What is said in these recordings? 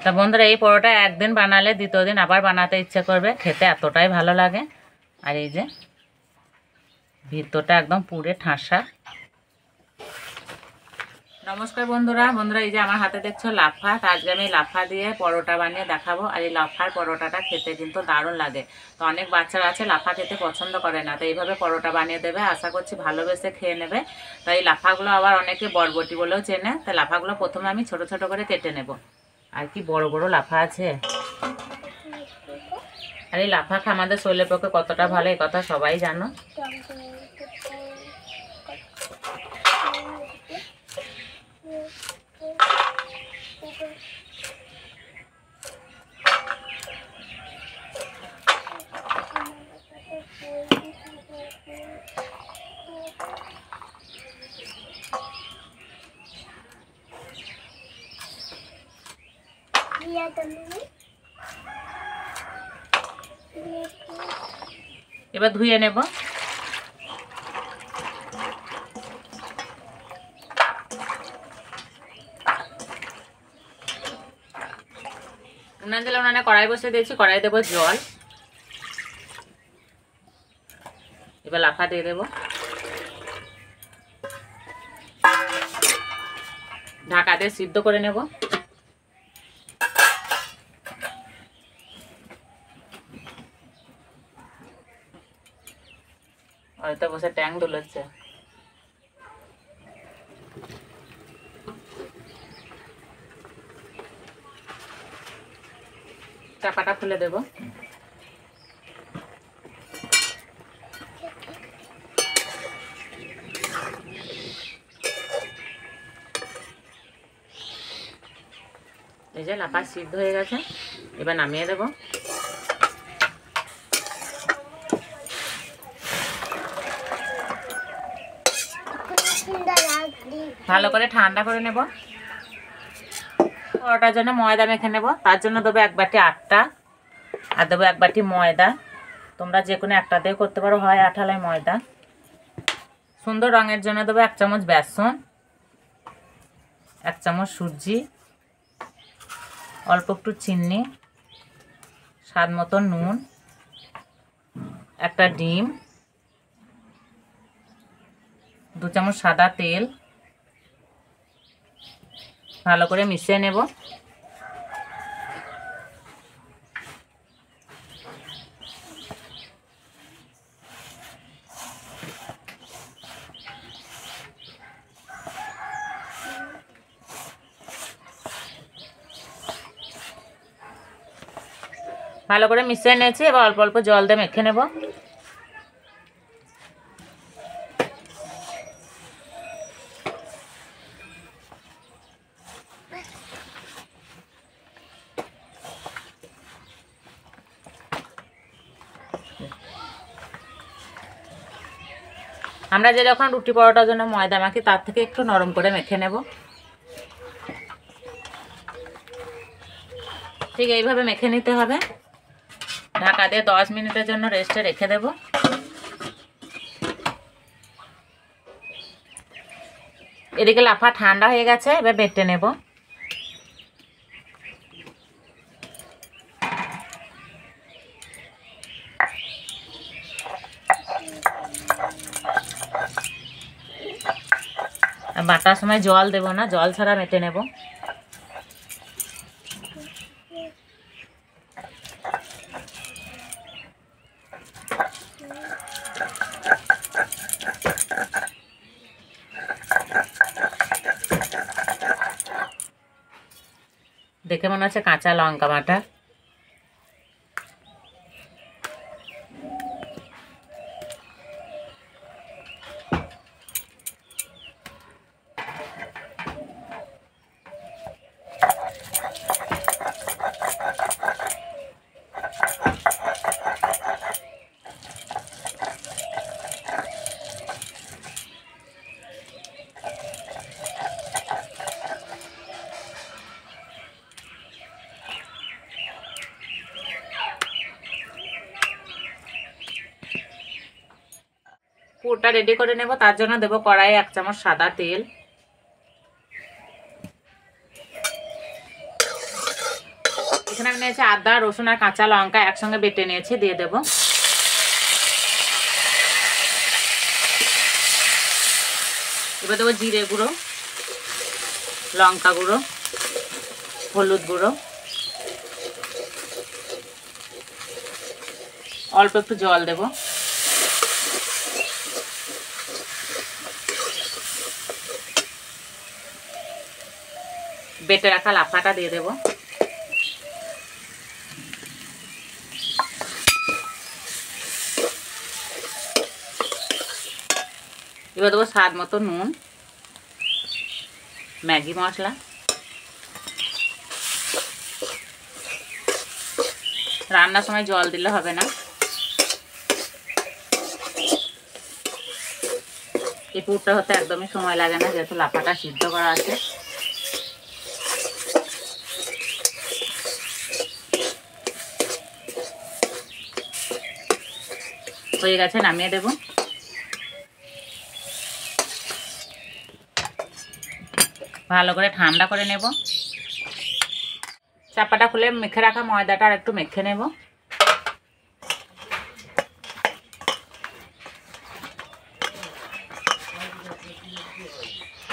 তা বন্ধুরা, এই পরোটা একদিন বানালে দ্বিতীয় দিন আবার বানাতে ইচ্ছে করবে, খেতে এতটাই ভালো লাগে। আর এই যে ভিতরটা একদম পুরে ঠাসা। নমস্কার বন্ধুরা, এই যে আমার হাতে দেখছো লাফা। তো আজকে আমি লাফা দিয়ে পরোটা বানিয়ে দেখাবো। আর এই লাফার পরোটাটা খেতে কিন্তু দারুণ লাগে। তো অনেক বাচ্চারা আছে লাফা খেতে পছন্দ করে না, তো এইভাবে পরোটা বানিয়ে দেবে, আশা করছি ভালোবেসে খেয়ে নেবে। তো এই লাফাগুলো আবার অনেকে বরবটি বলেও চেনে। তো লাফাগুলো প্রথমে আমি ছোট ছোট করে কেটে নেব। আর কি বড় বড় লাফা আছে। আর এই লাফা আমাদের শরীরের পক্ষে কতটা ভালো এই কথা সবাই জানো। এবার ধুয়ে নেব। উনান দিলে উনানে কড়াই বসে দিয়েছি, কড়াই দেবো জল। এবার লাফা দিয়ে দেবো, ঢাকা দিয়ে সিদ্ধ করে নেব। হয়তো বসে ট্যাং দুলোচ্ছে। চাপাটা খুলে দেব। এই যে লাফা সিদ্ধ হয়ে গেছে, এবার নামিয়ে দেব। ভালো করে ঠান্ডা করে নেব। পরোটার জন্য ময়দা মেখে নেব। তার জন্য দেবো 1 বাটি আটা আর দেবো 1 বাটি ময়দা। তোমরা যে কোনো একটা দিয়ে করতে পারো, হয় আটা নয় ময়দা। সুন্দর রঙের জন্য দেবো 1 চামচ বেসন, 1 চামচ সুজি, অল্প একটু চিনি, স্বাদ মতো নুন, একটা ডিম, 2 চামচ সাদা তেল। ভালো করে মিশিয়ে নেব। ভালো করে মিশিয়ে নিয়েছি, এবার অল্প অল্প জল দিয়ে মেখে নেব। আমরা যে যখন রুটি পরোটার জন্য ময়দা মাখি তার থেকে একটু নরম করে মেখে নেব। ঠিক এইভাবে মেখে নিতে হবে। ঢাকা দিয়ে 10 মিনিটের জন্য রেস্টে রেখে দেব। এদিকে লাফা ঠান্ডা হয়ে গেছে, এবার বেটে নেব। বাটার সময় জল দেব না, জল ছাড়া মেটে নেব। দেখে মনে হচ্ছে কাঁচা লঙ্কা বাটা। পুরটা রেডি করে নেব। তার জন্য দেব কড়াইয়ে 1 চামচ সাদা তেল, এখানে আমি নিয়েছি আদা, রসুন আর কাঁচা লঙ্কা একসঙ্গে বেটে নিয়েছি, দিয়ে দেব। এবার দেবো জিরে গুঁড়ো, লঙ্কা গুঁড়ো, হলুদ গুঁড়ো, অল্প একটু জল দেব। বেটে রাখা লাফাটা দিয়ে দেব। এবার দেবো স্বাদ মতো নুন, ম্যাগি মশলা, রান্নার সময় জল দিলে হবে না। এই পুরটা হতে একদমই সময় লাগে না, যেহেতু লাফাটা সিদ্ধ করা আছে। হয়ে গেছে, নামিয়ে দেব। ভালো করে ঠান্ডা করে নেব। চাপাটা খুলে মেখে রাখা ময়দাটা আর একটু মেখে নেব।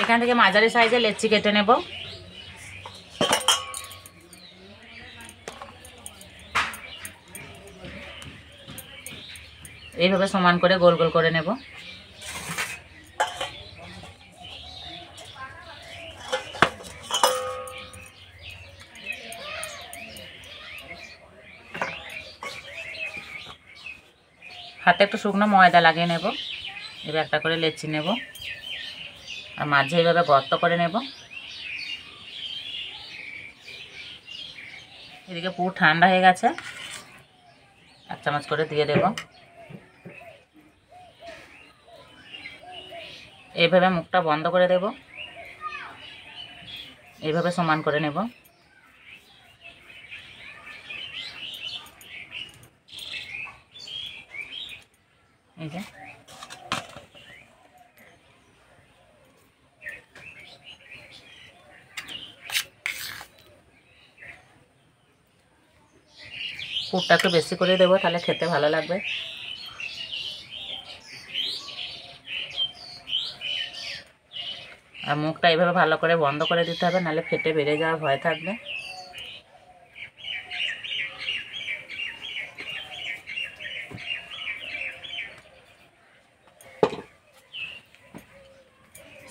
এখান থেকে মাঝারি সাইজে লেচি কেটে নেব। এইভাবে সমান করে গোল গোল করে নেব। হাতে একটু শুকনো ময়দা লাগিয়ে নেব। এবার একটা করে লেচি নেব আর মাঝে এইভাবে গর্ত করে নেব। এদিকে পুরো ঠান্ডা হয়ে গেছে, 1 চামচ করে দিয়ে দেব। এইভাবে মুখটা বন্ধ করে দেব। এইভাবে সমান করে নেব। এই যে পুরটা একটু বেশি করে দেবো, তাহলে খেতে ভালো লাগবে। আর মুখটা এইভাবে ভালো করে বন্ধ করে দিতে হবে, নাহলে ফেটে বেরিয়ে যাওয়ার ভয় থাকবে।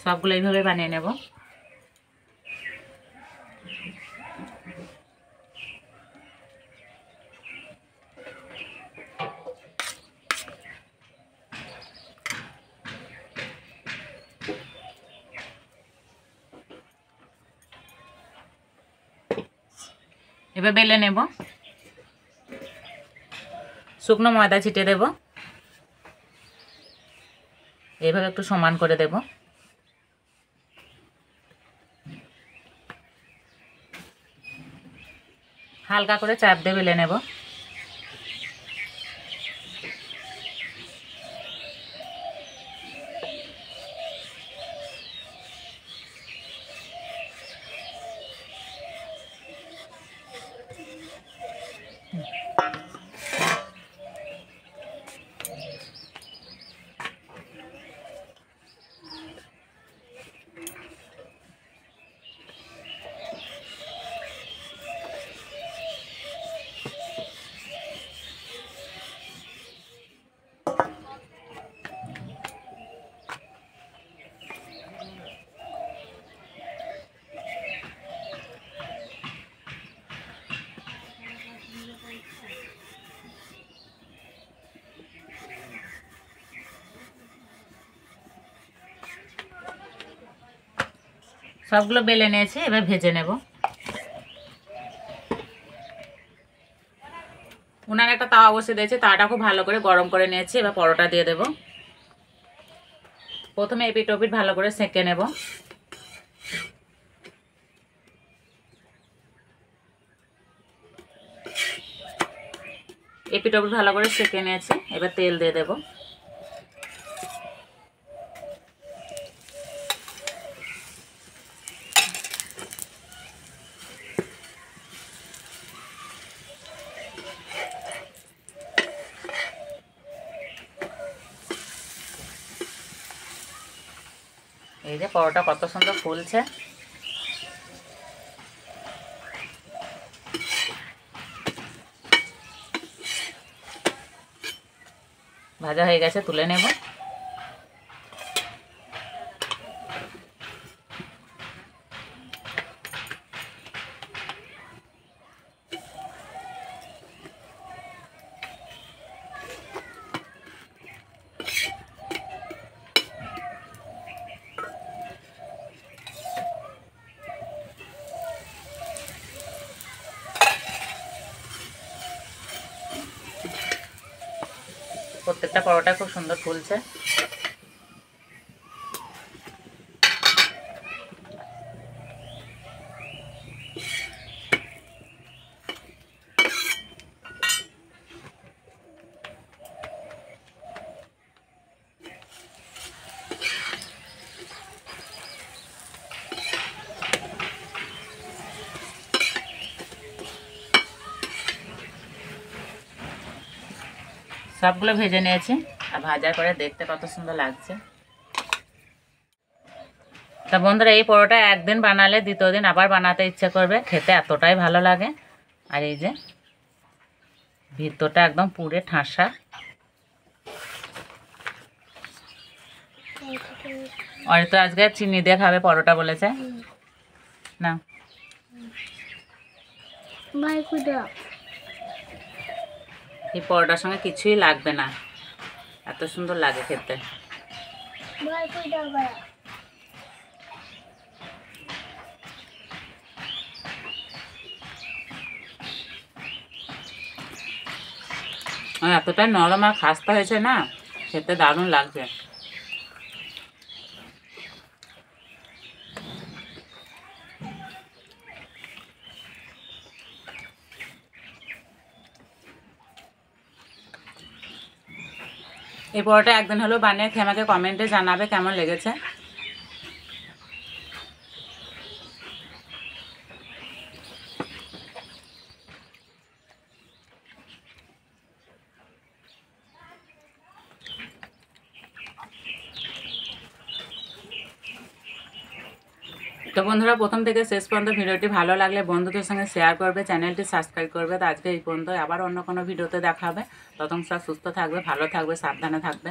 সবগুলো এইভাবে বানিয়ে নেব। এবার বেলে নেব। শুকনো ময়দা ছিটিয়ে দেব। এইভাবে একটু সমান করে দেব। হালকা করে চাপ দিয়ে বেলে নেব। সবগুলো বেলে নিয়েছি, এবার ভেজে নেব। উনানে একটা তাওয়া বসিয়ে দিয়েছি, তাওয়াটা খুব ভালো করে গরম করে নিয়েছি। এবার পরোটা দিয়ে দেব। প্রথমে এপিট ওপিট ভালো করে সেঁকে নেব। এপিট ওপিট ভালো করে সেঁকে নিয়েছি, এবার তেল দিয়ে দেব। এই যে পরোটা কত সুন্দর ফুলছে। ভাজা হয়ে গেছে, তুলে নেব। প্রত্যেকটা পরোটা খুব সুন্দর ফুলছে। সবগুলো ভেজে নিয়েছি, আর ভাজার পরে দেখতে কত সুন্দর লাগছে। তা বন্ধুরা, এই পরোটা একদিন বানালে দ্বিতীয় দিন আবার বানাতে ইচ্ছে করবে, খেতে এতটাই ভালো লাগে। আর এই যে ভিতরটা একদম পুরে ঠাসা। আর তো আজকে চিনি দিয়ে খাবে পরোটা বলেছে না। এই পরোটার সঙ্গে কিছুই লাগবে না, এত সুন্দর লাগে খেতে। এতটাই নরম আর খাস্তা হয়েছে না, খেতে দারুণ লাগছে। এই পরোটা একদিন হলেও বানিয়ে খেয়ে আমাকে কমেন্টে জানাবে কেমন লেগেছে। তো বন্ধুরা, প্রথম থেকে শেষ পর্যন্ত ভিডিওটি ভালো লাগলে বন্ধুদের সঙ্গে শেয়ার করবে, চ্যানেলটি সাবস্ক্রাইব করবে। তো আজকে এই পর্যন্ত, আবার অন্য কোনো ভিডিওতে দেখা হবে। ততক্ষণ সব সুস্থ থাকবে, ভালো থাকবে, সাবধানে থাকবে।